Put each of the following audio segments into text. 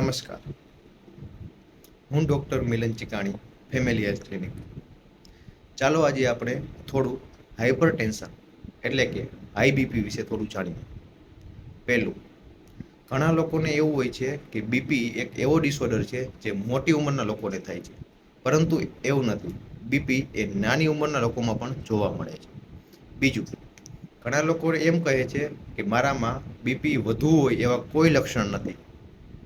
નમસ્કાર, હું ડૉક્ટર મિલન ચિકાણી, family health clinic. ચાલો આજે આપણે થોડું હાઈપર ટેન્શન એટલે કે હાઈ બીપી વિશે થોડું જાણીએ. પહેલું, ઘણા લોકોને એવું હોય છે કે બીપી એક એવો ડિસઓર્ડર છે જે મોટી ઉંમરના લોકોને થાય છે, પરંતુ એવું નથી. બીપી એ નાની ઉંમરના લોકોમાં પણ જોવા મળે છે. બીજું, ઘણા લોકો એમ કહે છે કે મારામાં બીપી વધુ હોય એવા કોઈ લક્ષણ નથી,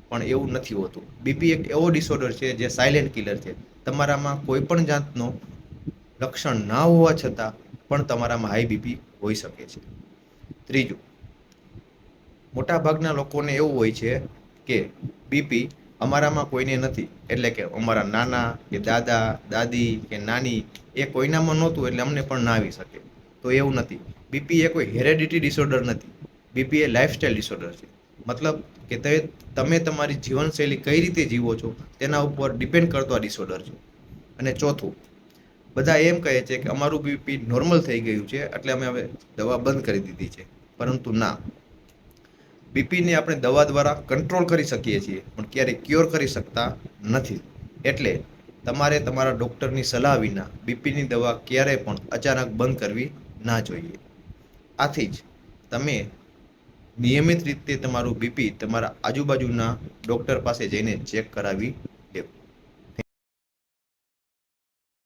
પણ એવું નથી હોતું. બીપી એક એવો ડિસઓર્ડર છે જે સાયલેન્ટ કિલર છે. તમારામાં કોઈ પણ જાતનો લક્ષણ ના હોવા છતાં પણ તમારામાં હાઈ બીપી હોઈ શકે છે. ત્રીજું, મોટાભાગના લોકોને એવું હોય છે કે બીપી અમારામાં કોઈને નથી, એટલે કે અમારા નાના કે દાદા દાદી કે નાની એ કોઈનામાં નહોતું એટલે અમને પણ ના આવી શકે. તો એવું નથી. બીપી એ કોઈ હેરેડિટી ડિસઓર્ડર નથી. બીપી એ લાઇફસ્ટાઇલ ડિસઓર્ડર છે. મતલબ કે તમે તમારી જીવનશૈલી કઈ રીતે જીવો છો તેના ઉપર ડિપેન્ડ કરતો આ ડિસઓર્ડર છે. અને ચોથું, બધા એમ કહે છે કે અમારું બીપી નોર્મલ થઈ ગયું છે એટલે અમે હવે દવા બંધ કરી દીધી છે, પરંતુ ના. બીપીને આપણે દવા દ્વારા કંટ્રોલ કરી શકીએ છીએ, પણ ક્યારેય ક્યોર કરી શકતા નથી. એટલે તમારે તમારા ડૉક્ટરની સલાહ વિના બીપીની દવા ક્યારેય પણ અચાનક બંધ કરવી ના જોઈએ. આથી જ તમે નિયમિત રીતે તમારું બીપી તમારા આજુબાજુના ડૉક્ટર પાસે જઈને ચેક કરાવી